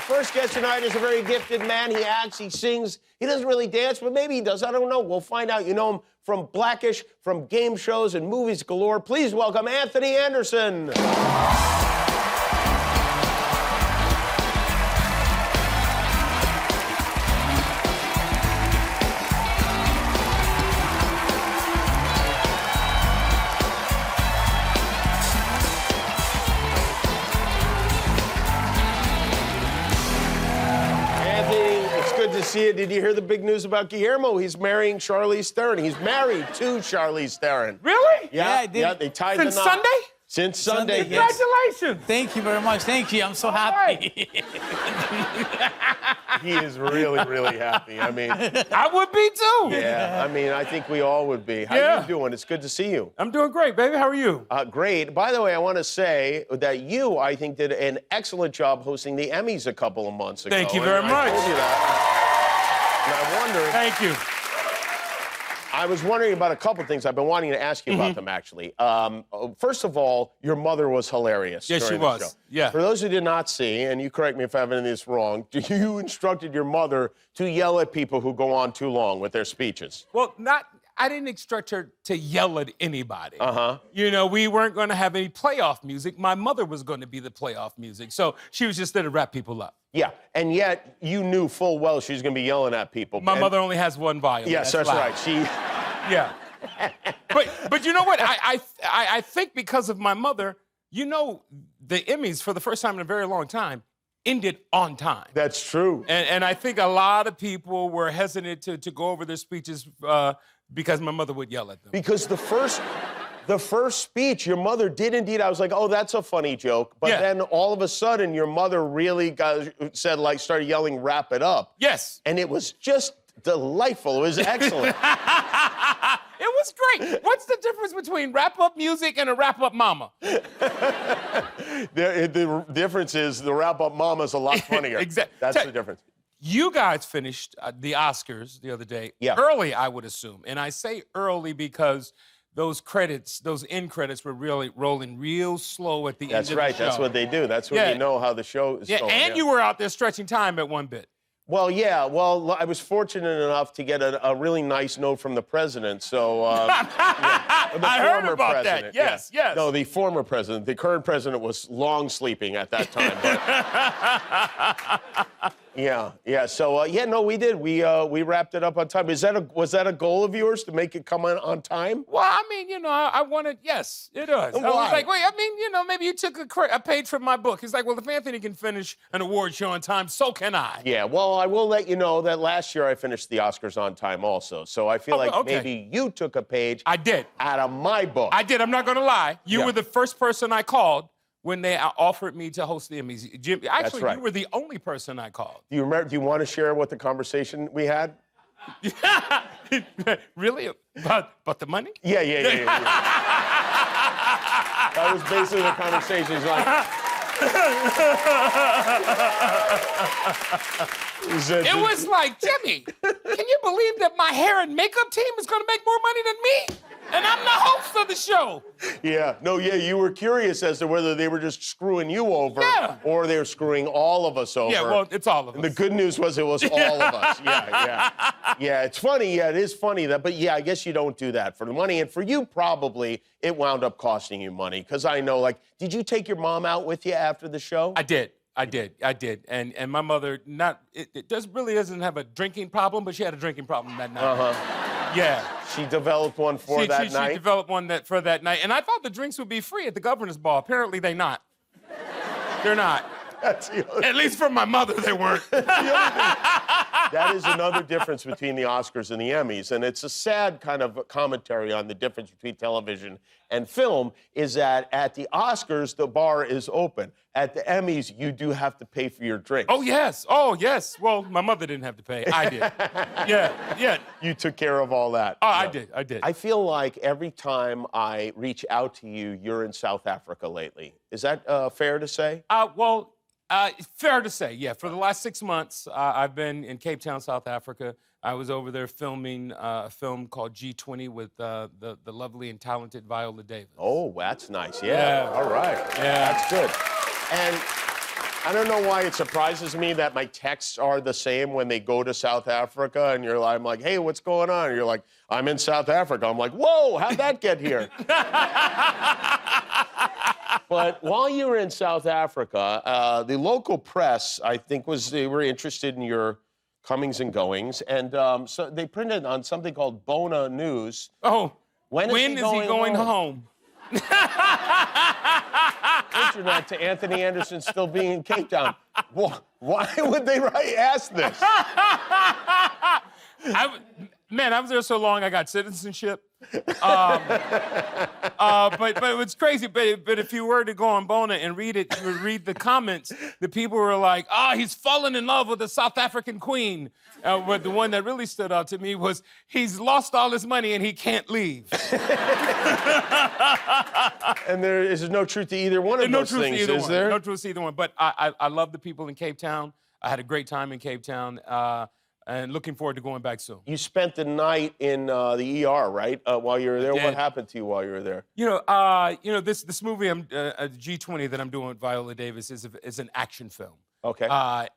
First guest tonight is a very gifted man. He acts, he sings. He doesn't really dance, but maybe he does. I don't know. We'll find out. You know him from Blackish, from game shows and movies galore. Please welcome Anthony Anderson. To see it. Did you hear the big news about Guillermo? He's marrying Charlize Theron. He's married to Charlize Theron. Really? Yeah, I did. Yeah, they tied Since the knot. Sunday? Since Sunday. Congratulations. Yes. Thank you very much. Thank you. I'm so happy. He is really, really happy. I mean, I would be too. Yeah, I mean, I think we all would be. How are you doing? It's good to see you. I'm doing great, baby. How are you? Great. By the way, I want to say that you, I think, did an excellent job hosting the Emmys a couple of months ago. Thank you very much. I told you that. And I wondered. Thank you. I was wondering about a couple things. I've been wanting to ask you about them, actually. First of all, your mother was hilarious. Yes, she was. Show. Yeah. For those who did not see, and you correct me if I have any of this wrong, you instructed your mother to yell at people who go on too long with their speeches? Well, I didn't instruct her to yell at anybody. Uh-huh. You know, we weren't going to have any playoff music. My mother was going to be the playoff music. So she was just there to wrap people up. Yeah, and yet you knew full well she was going to be yelling at people. My mother only has one volume. Yes, that's right. She... Yeah. But you know what? I think because of my mother, you know, the Emmys, for the first time in a very long time, ended on time. That's true. And I think a lot of people were hesitant to go over their speeches because my mother would yell at them. Because the first speech, your mother did indeed. I was like, oh, that's a funny joke. But then all of a sudden, your mother really started yelling, wrap it up. Yes. And it was just delightful. It was excellent. It was great. What's the difference between wrap-up music and a wrap-up mama? The difference is the wrap-up mama's a lot funnier. Exactly. That's the difference. You guys finished the Oscars the other day early, I would assume. And I say early because those end credits were really rolling real slow at the end of the show. That's right. That's what they do. That's when you know how the show is going. And you were out there stretching time at one bit. Well, yeah. Well, I was fortunate enough to get a really nice note from the president. So, I heard about that. Yes, yes. No, the former president. The current president was long sleeping at that time. But... Yeah. So, we did. We wrapped it up on time. Was that a goal of yours to make it come on time? Well, I mean, you know, I wanted. Yes, it is. Why? I was like, wait. I mean, you know, maybe you took a page from my book. He's like, well, if Anthony can finish an award show on time, so can I. Yeah. Well, I will let you know that last year I finished the Oscars on time also. So I feel like maybe you took a page. I did. Out of my book. I did. I'm not going to lie. You were the first person I called when they offered me to host the Emmys. Jim, actually, you were the only person I called. Do you remember? Do you want to share what the conversation we had? Really? About the money? Yeah. That was basically the conversation. He's like... It was like, Jimmy, can you believe that my hair and makeup team is going to make more money than me? And I'm the host of the show. Yeah. No, you were curious as to whether they were just screwing you over or they were screwing all of us over. Yeah, well, it's all of us. And the good news was it was all of us. Yeah, it's funny. Yeah, it is funny. But I guess you don't do that for the money. And for you, probably, it wound up costing you money. Because I know, did you take your mom out with you after the show? I did. And my mother, really doesn't have a drinking problem, but she had a drinking problem that night. Uh-huh. Yeah. She developed one for that night? She developed one for that night. And I thought the drinks would be free at the governor's ball. Apparently, they're not. They're not. At least for my mother, they weren't. That is another difference between the Oscars and the Emmys. And it's a sad kind of commentary on the difference between television and film, is that at the Oscars, the bar is open. At the Emmys, you do have to pay for your drinks. Oh, yes. Well, my mother didn't have to pay. I did. Yeah. You took care of all that. Oh, I did. I feel like every time I reach out to you, you're in South Africa lately. Is that fair to say? Fair to say, yeah. For the last 6 months, I've been in Cape Town, South Africa. I was over there filming a film called G20 with the lovely and talented Viola Davis. Oh, that's nice. Yeah. All right. Yeah. That's good. And I don't know why it surprises me that my texts are the same when they go to South Africa, and I'm like, hey, what's going on? And you're like, I'm in South Africa. I'm like, whoa, how'd that get here? But while you were in South Africa, the local press, I think, they were interested in your comings and goings, and so they printed on something called Bona News. Oh, when is he going home? Internet to Anthony Anderson still being in Cape Town. Why would they ask this? Man, I was there so long, I got citizenship. But it's crazy. But if you were to go on Bona and read it, you would read the comments. The people were like, "Oh, he's fallen in love with a South African queen." But the one that really stood out to me was, "He's lost all his money and he can't leave." And there is no truth to either one of those things, is there? No truth to either one. But I love the people in Cape Town. I had a great time in Cape Town. And looking forward to going back soon. You spent the night in the ER, right? While you were there. What happened to you while you were there? This movie, G20 that I'm doing with Viola Davis is an action film. Okay.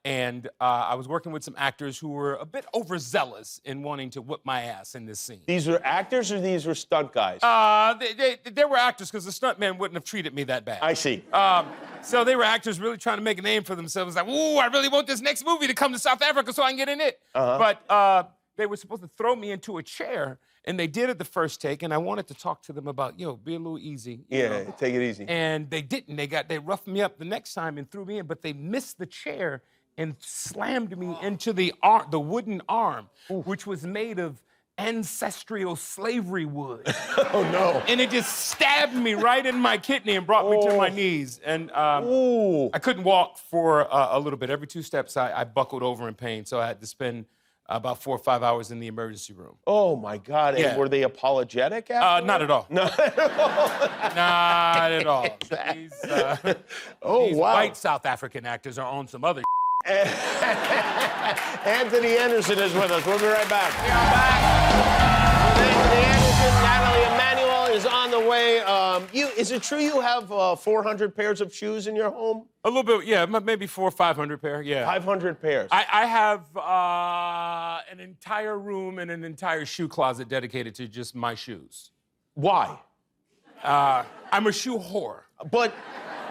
And I was working with some actors who were a bit overzealous in wanting to whip my ass in this scene. These were actors or these were stunt guys? They were actors because the stuntman wouldn't have treated me that bad. I see. So they were actors really trying to make a name for themselves. Like, ooh, I really want this next movie to come to South Africa so I can get in it. But they were supposed to throw me into a chair, and they did it the first take, and I wanted to talk to them about, be a little easy. You know? Take it easy. And they didn't. They roughed me up the next time and threw me in, but they missed the chair and slammed me into the wooden arm, which was made of ancestral slavery wood. Oh, no. And it just stabbed me right in my kidney and brought me to my knees. And I couldn't walk for a little bit. Every 2 steps, I buckled over in pain, so I had to spend about 4 or 5 hours in the emergency room. Oh, my God. Yeah. And were they apologetic after Not at all. Not at all? Not at all. These wow. white South African actors are on some other Anthony Anderson is with us. We'll be right back. We are back with Anthony Anderson. Natalie Emanuel is on the way. Is it true you have 400 pairs of shoes in your home? A little bit, yeah, maybe 400 or 500 pair, yeah. 500 pairs. I have an entire room and an entire shoe closet dedicated to just my shoes. Why? I'm a shoe whore. But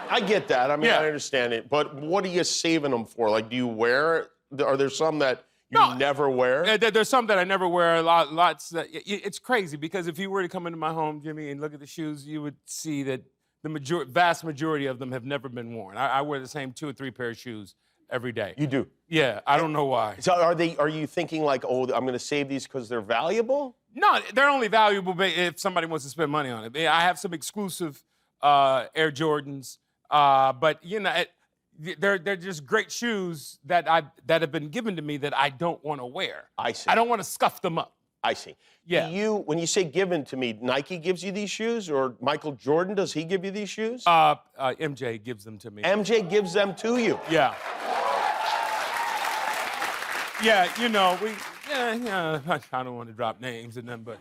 I get that. I mean, Yeah. I understand it. But what are you saving them for? Like, do you wear? Are there some that you never wear? There's some that I never wear. Lots that it's crazy because if you were to come into my home, Jimmy, and look at the shoes, you would see that the vast majority of them have never been worn. I wear the same 2 or 3 pair of shoes every day. You do? Yeah, I don't know why. So are you thinking like, oh, I'm going to save these because they're valuable? No, they're only valuable if somebody wants to spend money on it. I have some exclusive Air Jordans, but they're just great shoes that have been given to me that I don't want to wear. I see. I don't want to scuff them up. I see. Yeah. When you say given to me, Nike gives you these shoes, or Michael Jordan, does he give you these shoes? MJ gives them to me. MJ gives them to you. Yeah. Yeah, I don't want to drop names and them, but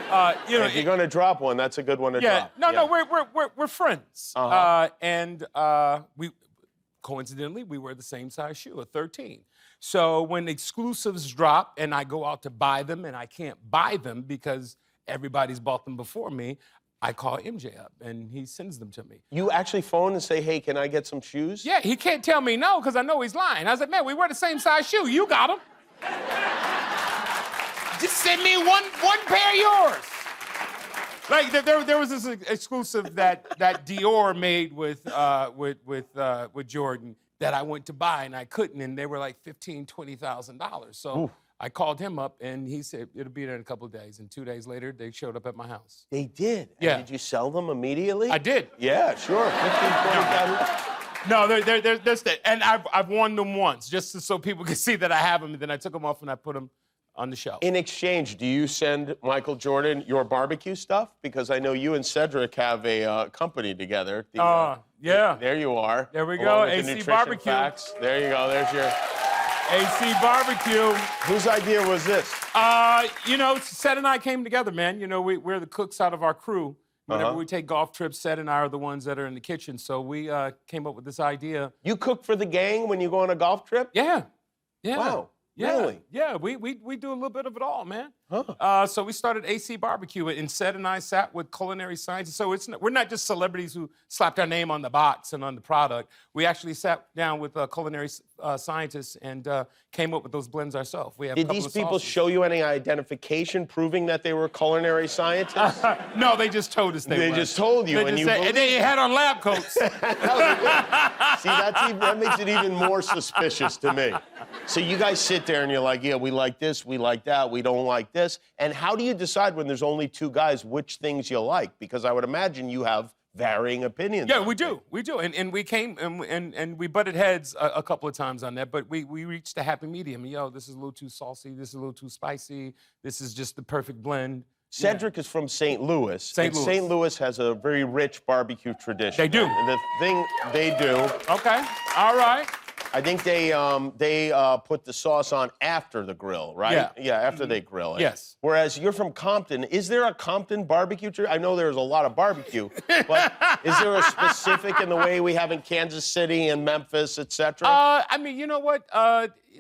If you're going to drop one, that's a good one to drop. No, we're friends. And we coincidentally wear the same size shoe, a 13. So when exclusives drop and I go out to buy them and I can't buy them because everybody's bought them before me, I call MJ up and he sends them to me. You actually phone and say, hey, can I get some shoes? Yeah, he can't tell me no because I know he's lying. I was like, man, we wear the same size shoe. You got them. Just send me one pair of yours. Like there was this exclusive that Dior made with Jordan that I went to buy and I couldn't, and they were like $15,000, $20,000. So Ooh. I called him up and he said it'll be there in a couple of days. And 2 days later, they showed up at my house. They did. Yeah. And did you sell them immediately? I did. Yeah, sure. 15,000, 20,000. No, they're and I've worn them once just so people could see that I have them. And then I took them off and I put them on the shelf. In exchange, do you send Michael Jordan your barbecue stuff? Because I know you and Cedric have a company together. Yeah. There you are. There we Along go, with the AC nutrition Barbecue. facts. There you go. There's your... AC Barbecue. Whose idea was this? Seth and I came together, man. We're the cooks out of our crew. Whenever we take golf trips, Seth and I are the ones that are in the kitchen. So we came up with this idea. You cook for the gang when you go on a golf trip? Yeah. Yeah. Wow. Yeah. Really? Yeah, we do a little bit of it all, man. Huh. So we started AC Barbecue, and Seth and I sat with culinary scientists. So we're not just celebrities who slapped our name on the box and on the product. We actually sat down with culinary scientists and came up with those blends ourselves. We have Did these people show you any identification proving that they were culinary scientists? No, they just told us they were. They just told you, and you and they had on lab coats. See, that makes it even more suspicious to me. So you guys sit there and you're like, yeah, we like this, we like that, we don't like this. And how do you decide when there's only two guys which things you like? Because I would imagine you have varying opinions. Yeah, we do. We do. And we came and we butted heads a couple of times on that, but we reached a happy medium. Yo, this is a little too saucy, this is a little too spicy, this is just the perfect blend. Cedric is from St. Louis. St. Louis has a very rich barbecue tradition. They do. And the thing they do. Okay. All right. I think they put the sauce on after the grill, right? Yeah. Yeah, after they grill it. Yes. Whereas you're from Compton. Is there a Compton barbecue? I know there's a lot of barbecue, but is there a specific in the way we have in Kansas City and Memphis, et cetera? I mean, you know what?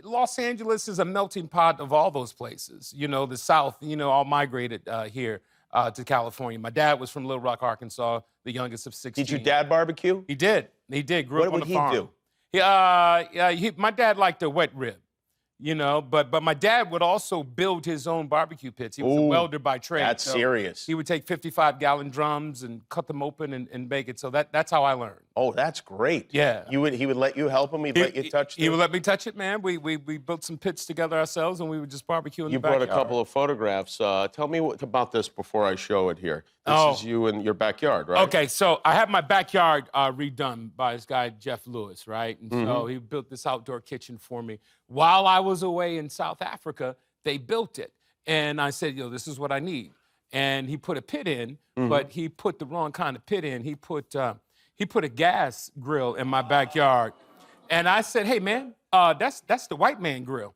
Los Angeles is a melting pot of all those places. You know, the South, all migrated here to California. My dad was from Little Rock, Arkansas, the youngest of 16. Did your dad barbecue? He did. He did. Grew up on the farm. What would he do? My dad liked a wet rib, but my dad would also build his own barbecue pits. He was a welder by trade. That's serious. He would take 55-gallon drums and cut them open and bake it. So that's how I learned. Oh, that's great. Yeah. He would let you help him? He'd let you touch them? He would let me touch it, man. We built some pits together ourselves, and we would just barbecue in the You backyard. brought a couple of photographs. Tell me about this before I show it here. This is you in your backyard, right? Okay, so I have my backyard redone by this guy, Jeff Lewis, right? And so he built this outdoor kitchen for me. While I was away in South Africa, they built it. And I said, this is what I need. And he put a pit in, but he put the wrong kind of pit in. He put a gas grill in my backyard. And I said, hey, man, that's the white man grill.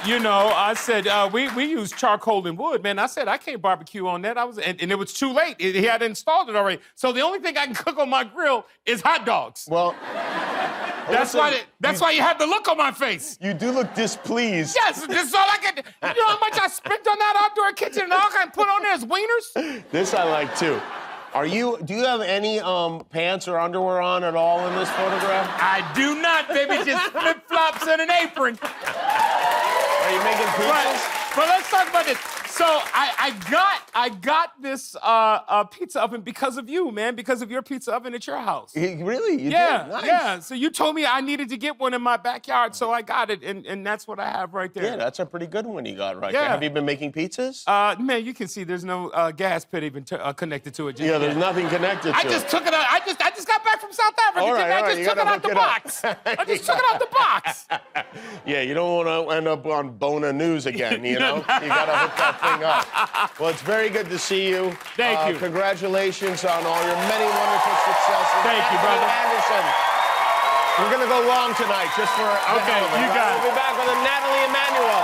I said, we use charcoal and wood, man. I said, I can't barbecue on that. And it was too late. He had installed it already. So the only thing I can cook on my grill is hot dogs. Well, that's why you have the look on my face. You do look displeased. Yes, this is all I can. You know how much I spent on that outdoor kitchen and all I can put on there is wieners? This I like, too. Do you have any pants or underwear on at all in this photograph? I do not, baby. Just flip-flops and an apron. Are you making pizzas? But let's talk about this. So I got this pizza oven because of you, man, because of your pizza oven at your house. Really? You Yeah, did? Nice. yeah. So you told me I needed to get one in my backyard, so I got it, and that's what I have right there. Yeah, that's a pretty good one you got right there. Have you been making pizzas? Man, you can see there's no gas pit even connected to it. Yeah, there's nothing connected to it. I just took it out. I just got back from South Africa. All right, I just took it out the box. I just took it out the box. Yeah, you don't want to end up on Bona News again, you know? You got to hook that thing up. Well, it's very good to see you. Thank you. Congratulations on all your many wonderful successes. Thank you, brother. Anderson. We're going to go long tonight just for... Okay, you got it. We'll be back with Natalie Emmanuel.